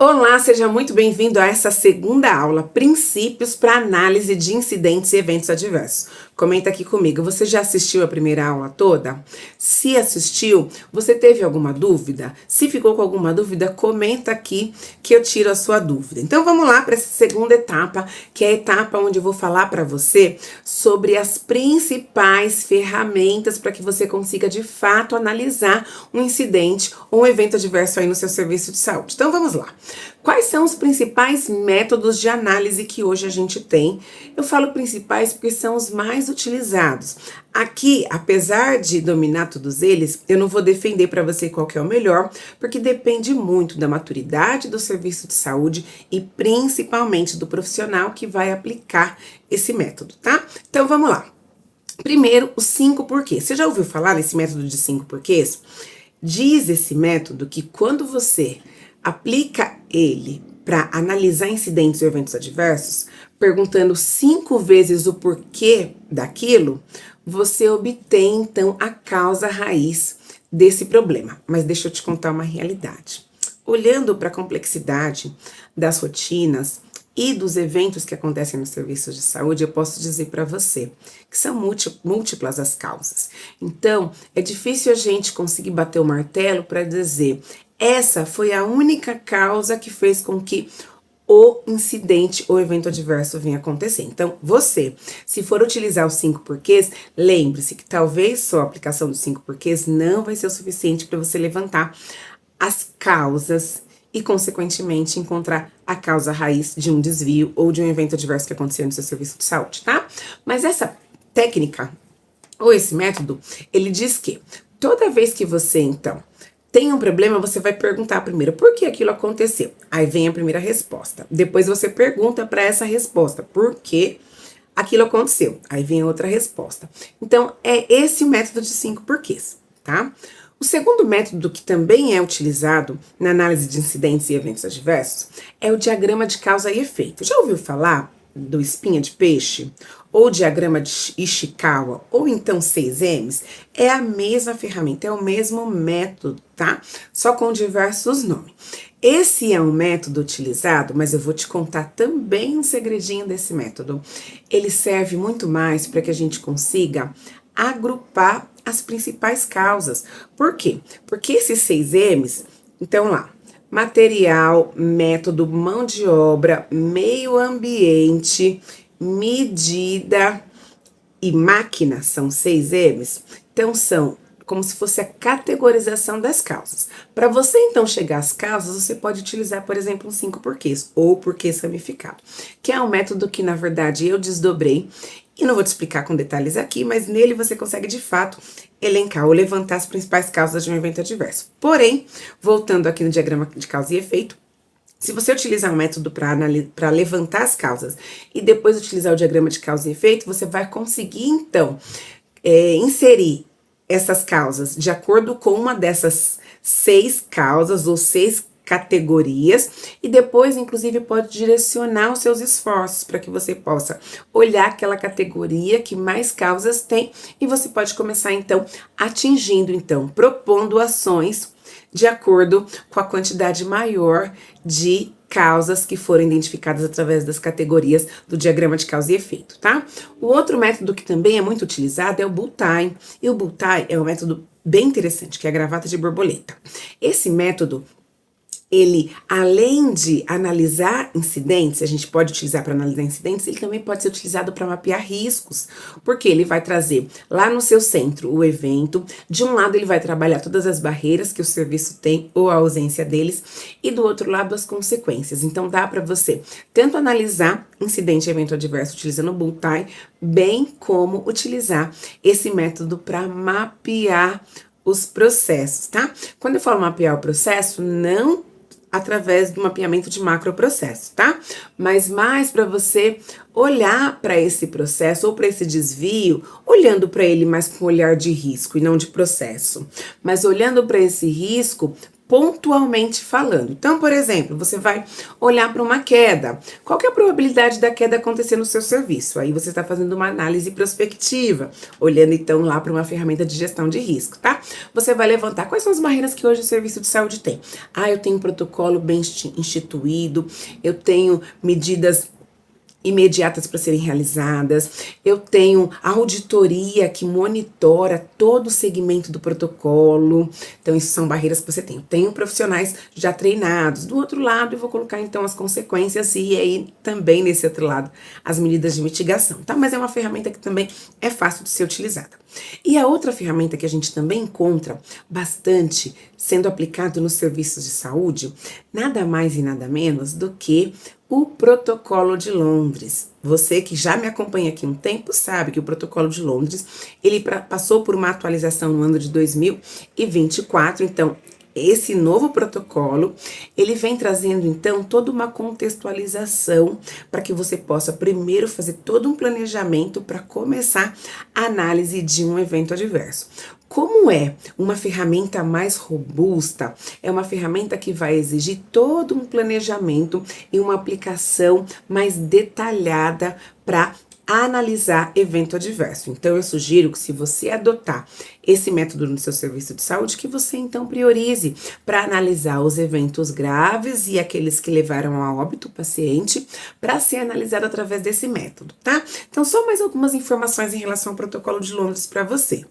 Olá, seja muito bem-vindo a essa segunda aula, Princípios para Análise de Incidentes e Eventos Adversos. Comenta aqui comigo, você já assistiu a primeira aula toda? Se assistiu, você teve alguma dúvida? Se ficou com alguma dúvida, comenta aqui que eu tiro a sua dúvida. Então vamos lá para essa segunda etapa, que é a etapa onde eu vou falar para você sobre as principais ferramentas para que você consiga de fato analisar um incidente ou um evento adverso aí no seu serviço de saúde. Então vamos lá. Quais são os principais métodos de análise que hoje a gente tem? Eu falo principais porque são os mais utilizados. Aqui, apesar de dominar todos eles, eu não vou defender para você qual que é o melhor, porque depende muito da maturidade do serviço de saúde e principalmente do profissional que vai aplicar esse método, tá? Então vamos lá. Primeiro, os 5 porquês. Você já ouviu falar nesse método de 5 porquês? Diz esse método que quando você aplica ele para analisar incidentes e eventos adversos, perguntando 5 vezes o porquê daquilo, você obtém então a causa raiz desse problema. Mas deixa eu te contar uma realidade. Olhando para a complexidade das rotinas e dos eventos que acontecem nos serviços de saúde, eu posso dizer para você que são múltiplas as causas. Então, é difícil a gente conseguir bater o martelo para dizer essa foi a única causa que fez com que o incidente ou evento adverso venha acontecer. Então, você, se for utilizar os 5 porquês, lembre-se que talvez só a aplicação dos 5 porquês não vai ser o suficiente para você levantar as causas e, consequentemente, encontrar a causa raiz de um desvio ou de um evento adverso que aconteceu no seu serviço de saúde, tá? Mas essa técnica, ou esse método, ele diz que toda vez que você, então, tem um problema, você vai perguntar primeiro por que aquilo aconteceu. Aí vem a primeira resposta. Depois você pergunta para essa resposta por que aquilo aconteceu. Aí vem a outra resposta. Então, é esse o método de 5 porquês, tá? O segundo método que também é utilizado na análise de incidentes e eventos adversos é o diagrama de causa e efeito. Já ouviu falar do espinha de peixe? Ou diagrama de Ishikawa, ou então 6Ms? É a mesma ferramenta, é o mesmo método, tá? Só com diversos nomes. Esse é um método utilizado, mas eu vou te contar também um segredinho desse método. Ele serve muito mais para que a gente consiga agrupar as principais causas. Por quê? Porque esses 6Ms, então lá, material, método, mão de obra, meio ambiente, medida e máquina, são 6Ms. Então, são como se fosse a categorização das causas. Para você, então, chegar às causas, você pode utilizar, por exemplo, um 5 porquês, ou porquês ramificado, que é um método que, na verdade, eu desdobrei, e não vou te explicar com detalhes aqui, mas nele você consegue, de fato, elencar ou levantar as principais causas de um evento adverso. Porém, voltando aqui no diagrama de causa e efeito, se você utilizar um método para levantar as causas e depois utilizar o diagrama de causa e efeito, você vai conseguir, então, inserir essas causas de acordo com uma dessas 6 causas ou 6 categorias e depois, inclusive, pode direcionar os seus esforços para que você possa olhar aquela categoria que mais causas tem e você pode começar, então, atingindo, então, propondo ações de acordo com a quantidade maior de causas que foram identificadas através das categorias do diagrama de causa e efeito, tá? O outro método que também é muito utilizado é o Bullseye, e o Bullseye é um método bem interessante, que é a gravata de borboleta. Esse método, ele, além de analisar incidentes, a gente pode utilizar para analisar incidentes, ele também pode ser utilizado para mapear riscos, porque ele vai trazer lá no seu centro o evento, de um lado ele vai trabalhar todas as barreiras que o serviço tem ou a ausência deles, e do outro lado as consequências. Então dá para você tanto analisar incidente e evento adverso utilizando o Bullseye, bem como utilizar esse método para mapear os processos, tá? Quando eu falo mapear o processo, não através do mapeamento de macroprocesso, tá? Mas mais para você olhar para esse processo ou para esse desvio, olhando para ele mais com olhar de risco e não de processo, mas olhando para esse risco pontualmente falando. Então, por exemplo, você vai olhar para uma queda. Qual que é a probabilidade da queda acontecer no seu serviço? Aí você está fazendo uma análise prospectiva, olhando então lá para uma ferramenta de gestão de risco, tá? Você vai levantar quais são as barreiras que hoje o serviço de saúde tem. Eu tenho um protocolo bem instituído, eu tenho medidas imediatas para serem realizadas, eu tenho a auditoria que monitora todo o segmento do protocolo. Então, isso são barreiras que você tem. Eu tenho profissionais já treinados. Do outro lado, eu vou colocar então as consequências e aí também nesse outro lado as medidas de mitigação, tá? Mas é uma ferramenta que também é fácil de ser utilizada. E a outra ferramenta que a gente também encontra bastante sendo aplicado nos serviços de saúde, nada mais e nada menos do que o Protocolo de Londres. Você que já me acompanha aqui um tempo sabe que o Protocolo de Londres, ele passou por uma atualização no ano de 2024, então esse novo protocolo, ele vem trazendo então toda uma contextualização para que você possa primeiro fazer todo um planejamento para começar a análise de um evento adverso. Como é uma ferramenta mais robusta, é uma ferramenta que vai exigir todo um planejamento e uma aplicação mais detalhada para analisar evento adverso. Então, eu sugiro que se você adotar esse método no seu serviço de saúde, que você então priorize para analisar os eventos graves e aqueles que levaram a óbito o paciente, para ser analisado através desse método, tá? Então, só mais algumas informações em relação ao Protocolo de Londres para você.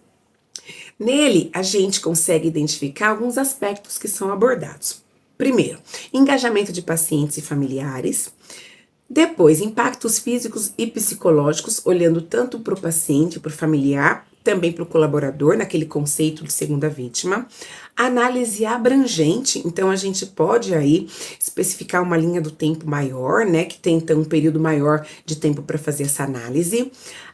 Nele, a gente consegue identificar alguns aspectos que são abordados. Primeiro, engajamento de pacientes e familiares. Depois, impactos físicos e psicológicos, olhando tanto para o paciente, para o familiar, também para o colaborador, naquele conceito de segunda vítima. Análise abrangente, então a gente pode aí especificar uma linha do tempo maior, né, que tem então um período maior de tempo para fazer essa análise.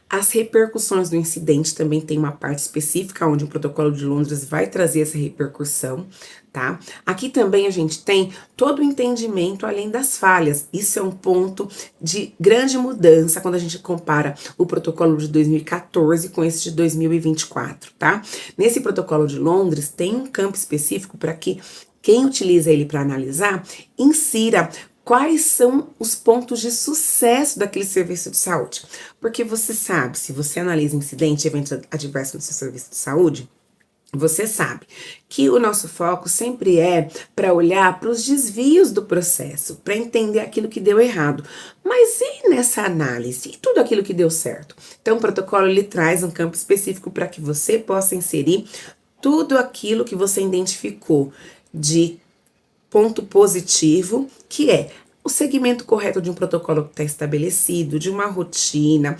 As repercussões do incidente também tem uma parte específica onde o Protocolo de Londres vai trazer essa repercussão, tá? Aqui também a gente tem todo o entendimento além das falhas. Isso é um ponto de grande mudança quando a gente compara o Protocolo de 2014 com esse de 2024, tá? Nesse Protocolo de Londres tem um campo específico para que quem utiliza ele para analisar insira quais são os pontos de sucesso daquele serviço de saúde. Porque você sabe, se você analisa incidente e eventos adversos no seu serviço de saúde, você sabe que o nosso foco sempre é para olhar para os desvios do processo, para entender aquilo que deu errado. Mas e nessa análise? E tudo aquilo que deu certo? Então, o protocolo ele traz um campo específico para que você possa inserir tudo aquilo que você identificou de ponto positivo, que é o segmento correto de um protocolo que está estabelecido, de uma rotina,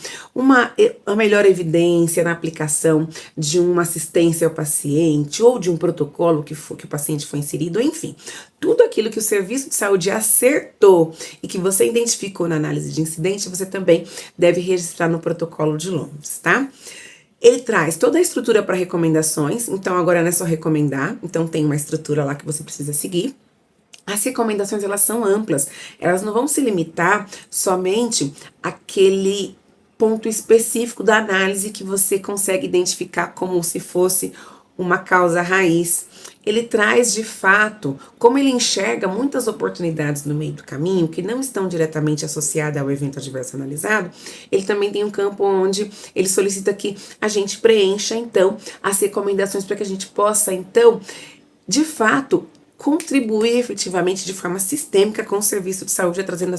a melhor evidência na aplicação de uma assistência ao paciente ou de um protocolo que o paciente foi inserido, enfim, tudo aquilo que o serviço de saúde acertou e que você identificou na análise de incidente, você também deve registrar no Protocolo de Londres, tá? Ele traz toda a estrutura para recomendações, então agora não é só recomendar, então tem uma estrutura lá que você precisa seguir. As recomendações, elas são amplas, elas não vão se limitar somente àquele ponto específico da análise que você consegue identificar como se fosse uma causa raiz. Ele traz, de fato, como ele enxerga muitas oportunidades no meio do caminho que não estão diretamente associadas ao evento adverso analisado, ele também tem um campo onde ele solicita que a gente preencha, então, as recomendações para que a gente possa, então, de fato, contribuir efetivamente de forma sistêmica com o serviço de saúde, trazendo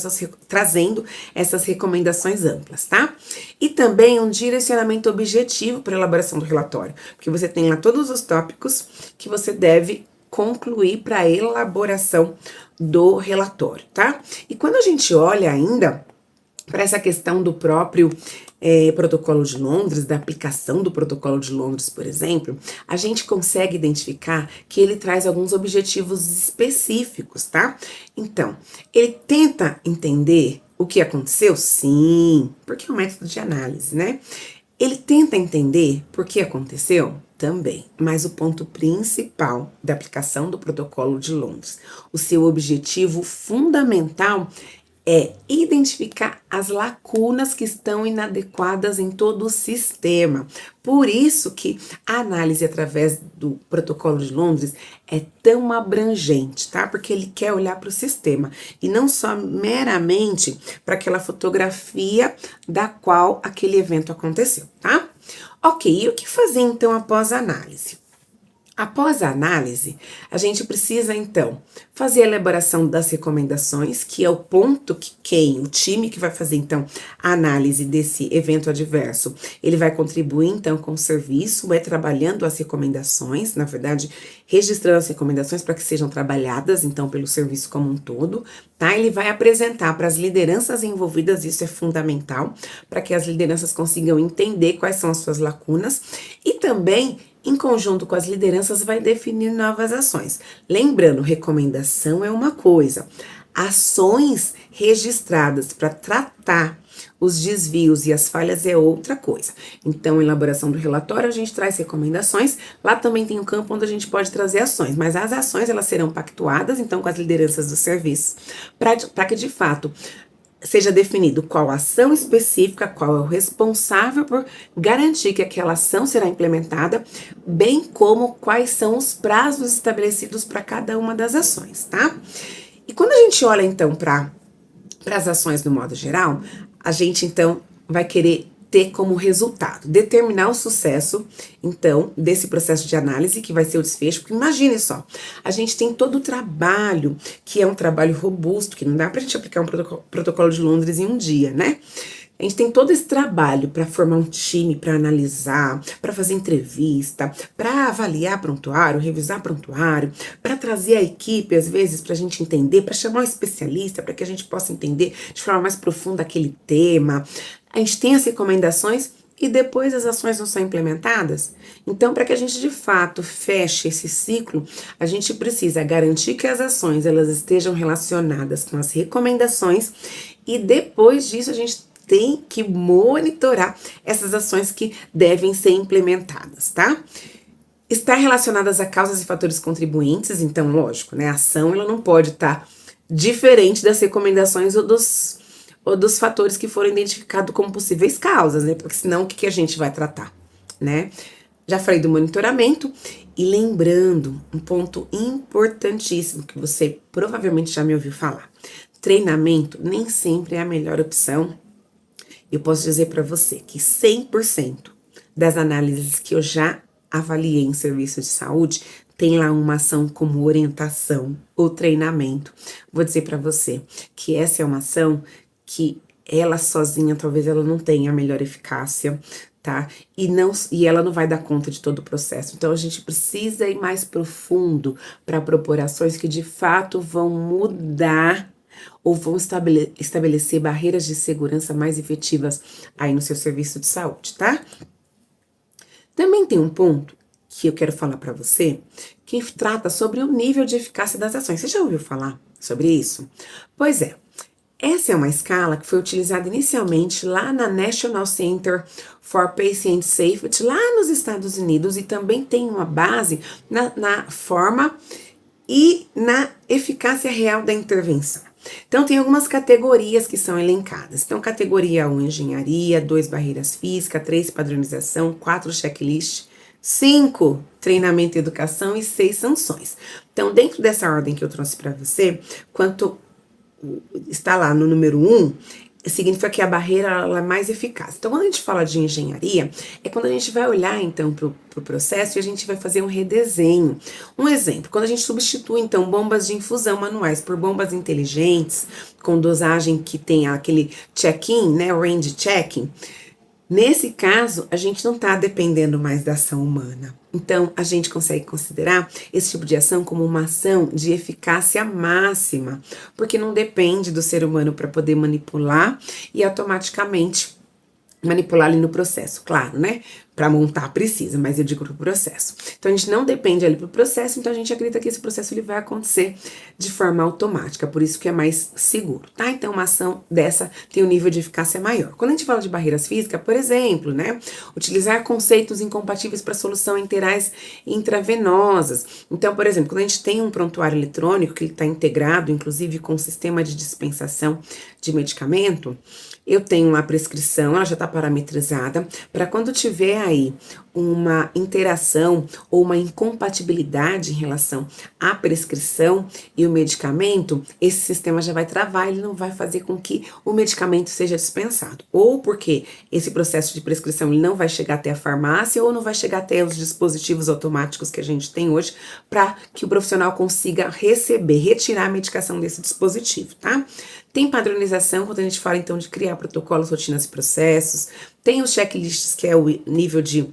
essas recomendações amplas, tá? E também um direcionamento objetivo para a elaboração do relatório, porque você tem lá todos os tópicos que você deve concluir para a elaboração do relatório, tá? E quando a gente olha ainda para essa questão do próprio Protocolo de Londres, da aplicação do Protocolo de Londres, por exemplo, a gente consegue identificar que ele traz alguns objetivos específicos, tá? Então, ele tenta entender o que aconteceu? Sim, porque é um método de análise, né? Ele tenta entender por que aconteceu? Também, mas o ponto principal da aplicação do Protocolo de Londres, o seu objetivo fundamental é identificar as lacunas que estão inadequadas em todo o sistema. Por isso que a análise através do Protocolo de Londres é tão abrangente, tá? Porque ele quer olhar para o sistema e não só meramente para aquela fotografia da qual aquele evento aconteceu, tá? Ok, e o que fazer então após a análise? Após a análise, a gente precisa então fazer a elaboração das recomendações, que é o ponto que o time que vai fazer então a análise desse evento adverso, ele vai contribuir então com o serviço, vai trabalhando as recomendações, na verdade, registrando as recomendações para que sejam trabalhadas então pelo serviço como um todo, tá? Ele vai apresentar para as lideranças envolvidas, isso é fundamental, para que as lideranças consigam entender quais são as suas lacunas e também em conjunto com as lideranças, vai definir novas ações. Lembrando, recomendação é uma coisa, ações registradas para tratar os desvios e as falhas é outra coisa. Então, elaboração do relatório, a gente traz recomendações, lá também tem um campo onde a gente pode trazer ações, mas as ações, elas serão pactuadas, então, com as lideranças do serviço, para que, de fato, seja definido qual ação específica, qual é o responsável por garantir que aquela ação será implementada, bem como quais são os prazos estabelecidos para cada uma das ações, tá? E quando a gente olha então para as ações no modo geral, a gente então vai querer ter como resultado, determinar o sucesso, então, desse processo de análise, que vai ser o desfecho, porque imagine só, a gente tem todo o trabalho, que é um trabalho robusto, que não dá pra gente aplicar um protocolo de Londres em um dia, né? A gente tem todo esse trabalho para formar um time, para analisar, para fazer entrevista, para avaliar prontuário, revisar prontuário, para trazer a equipe, às vezes, para a gente entender, para chamar um especialista, para que a gente possa entender de forma mais profunda aquele tema. A gente tem as recomendações e depois as ações não são implementadas. Então, para que a gente de fato feche esse ciclo, a gente precisa garantir que as ações elas estejam relacionadas com as recomendações e depois disso a gente tem que monitorar essas ações que devem ser implementadas, tá? Estar relacionadas a causas e fatores contribuintes, então, lógico, né? A ação ela não pode estar diferente das recomendações ou dos fatores que foram identificados como possíveis causas, né? Porque senão o que a gente vai tratar, né? Já falei do monitoramento e lembrando um ponto importantíssimo que você provavelmente já me ouviu falar. Treinamento nem sempre é a melhor opção. Eu posso dizer para você que 100% das análises que eu já avaliei em serviço de saúde tem lá uma ação como orientação ou treinamento. Vou dizer para você que essa é uma ação que ela sozinha talvez ela não tenha a melhor eficácia, tá? E ela não vai dar conta de todo o processo. Então a gente precisa ir mais profundo para propor ações que de fato vão mudar ou vão estabelecer barreiras de segurança mais efetivas aí no seu serviço de saúde, tá? Também tem um ponto que eu quero falar para você, que trata sobre o nível de eficácia das ações. Você já ouviu falar sobre isso? Pois é, essa é uma escala que foi utilizada inicialmente lá na National Center for Patient Safety, lá nos Estados Unidos, e também tem uma base na forma e na eficácia real da intervenção. Então, tem algumas categorias que são elencadas. Então, categoria 1, engenharia, 2, barreiras físicas, 3, padronização, 4, checklist, 5, treinamento e educação e 6, sanções. Então, dentro dessa ordem que eu trouxe para você, quanto está lá no número 1, significa que a barreira ela é mais eficaz. Então, quando a gente fala de engenharia, é quando a gente vai olhar, então, para o processo e a gente vai fazer um redesenho. Um exemplo, quando a gente substitui, então, bombas de infusão manuais por bombas inteligentes, com dosagem que tem aquele check-in, né, range checking, nesse caso, a gente não está dependendo mais da ação humana. Então, a gente consegue considerar esse tipo de ação como uma ação de eficácia máxima, porque não depende do ser humano para poder manipular e automaticamente manipular ali no processo, claro, né? Para montar precisa, mas eu digo pro processo. Então a gente não depende ali pro processo, então a gente acredita que esse processo ele vai acontecer de forma automática, por isso que é mais seguro, tá? Então uma ação dessa tem um nível de eficácia maior. Quando a gente fala de barreiras físicas, por exemplo, né, utilizar conceitos incompatíveis para solução enterais intravenosas. Então, por exemplo, quando a gente tem um prontuário eletrônico que ele está integrado, inclusive com o sistema de dispensação de medicamento, eu tenho uma prescrição, ela já está parametrizada, para quando tiver aí uma interação ou uma incompatibilidade em relação à prescrição e o medicamento, esse sistema já vai travar, ele não vai fazer com que o medicamento seja dispensado. Ou porque esse processo de prescrição ele não vai chegar até a farmácia ou não vai chegar até os dispositivos automáticos que a gente tem hoje para que o profissional consiga receber, retirar a medicação desse dispositivo, tá? Tem padronização quando a gente fala então de criar protocolos, rotinas e processos. Tem os checklists, que é o nível de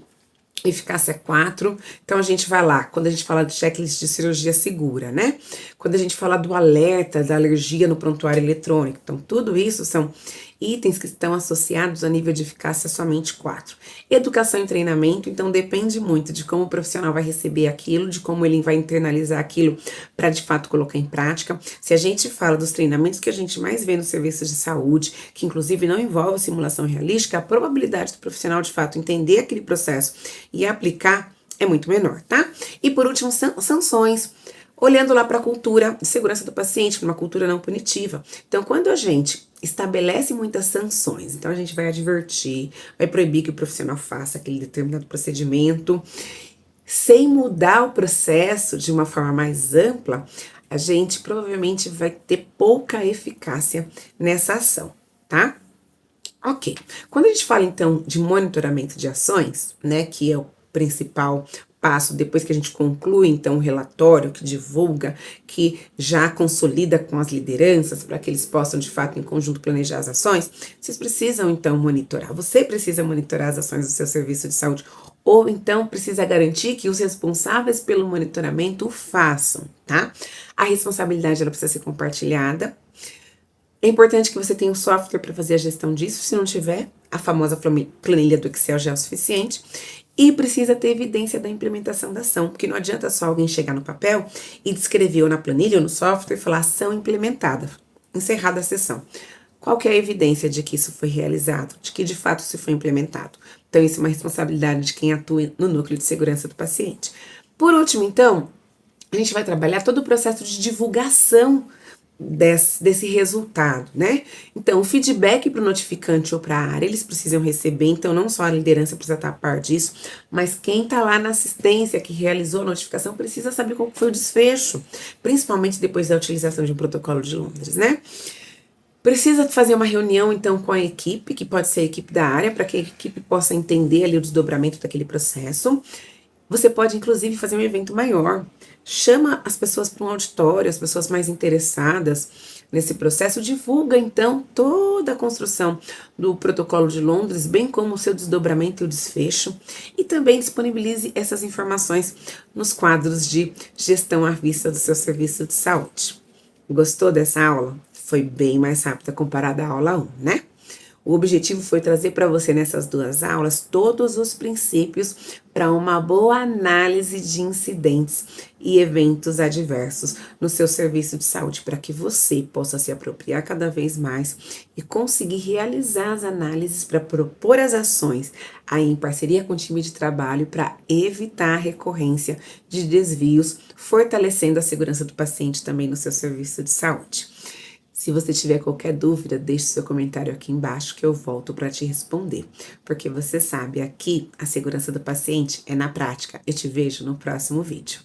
eficácia 4, então a gente vai lá, quando a gente fala de checklist de cirurgia segura, né? Quando a gente fala do alerta da alergia no prontuário eletrônico, então tudo isso são itens que estão associados a nível de eficácia somente 4. Educação e treinamento, então depende muito de como o profissional vai receber aquilo, de como ele vai internalizar aquilo para de fato colocar em prática. Se a gente fala dos treinamentos que a gente mais vê nos serviços de saúde, que inclusive não envolve simulação realística, a probabilidade do profissional de fato entender aquele processo e aplicar é muito menor, tá? E por último, sanções. Olhando lá para a cultura de segurança do paciente, para uma cultura não punitiva. Então, quando a gente estabelece muitas sanções, então a gente vai advertir, vai proibir que o profissional faça aquele determinado procedimento, sem mudar o processo de uma forma mais ampla, a gente provavelmente vai ter pouca eficácia nessa ação, tá? Ok. Quando a gente fala, então, de monitoramento de ações, né, que é o principal passo, depois que a gente conclui, então, o relatório que divulga, que já consolida com as lideranças, para que eles possam, de fato, em conjunto, planejar as ações, vocês precisam, então, monitorar. Você precisa monitorar as ações do seu serviço de saúde, ou, então, precisa garantir que os responsáveis pelo monitoramento o façam, tá? A responsabilidade, ela precisa ser compartilhada. É importante que você tenha um software para fazer a gestão disso, se não tiver, a famosa planilha do Excel já é o suficiente. E precisa ter evidência da implementação da ação, porque não adianta só alguém chegar no papel e descrever ou na planilha ou no software e falar ação implementada, encerrada a sessão. Qual que é a evidência de que isso foi realizado, de que de fato isso foi implementado? Então isso é uma responsabilidade de quem atua no núcleo de segurança do paciente. Por último, então, a gente vai trabalhar todo o processo de divulgação desse resultado, né? Então, o feedback para o notificante ou para a área, eles precisam receber, então não só a liderança precisa estar a par disso, mas quem está lá na assistência, que realizou a notificação, precisa saber qual foi o desfecho, principalmente depois da utilização de um protocolo de Londres, né? Precisa fazer uma reunião, então, com a equipe, que pode ser a equipe da área, para que a equipe possa entender ali o desdobramento daquele processo. Você pode, inclusive, fazer um evento maior. Chama as pessoas para um auditório, as pessoas mais interessadas nesse processo. Divulga, então, toda a construção do protocolo de Londres, bem como o seu desdobramento e o desfecho. E também disponibilize essas informações nos quadros de gestão à vista do seu serviço de saúde. Gostou dessa aula? Foi bem mais rápida comparada à aula 1, né? O objetivo foi trazer para você nessas duas aulas todos os princípios para uma boa análise de incidentes e eventos adversos no seu serviço de saúde, para que você possa se apropriar cada vez mais e conseguir realizar as análises para propor as ações aí em parceria com o time de trabalho para evitar a recorrência de desvios, fortalecendo a segurança do paciente também no seu serviço de saúde. Se você tiver qualquer dúvida, deixe seu comentário aqui embaixo que eu volto para te responder. Porque você sabe, aqui a segurança do paciente é na prática. Eu te vejo no próximo vídeo.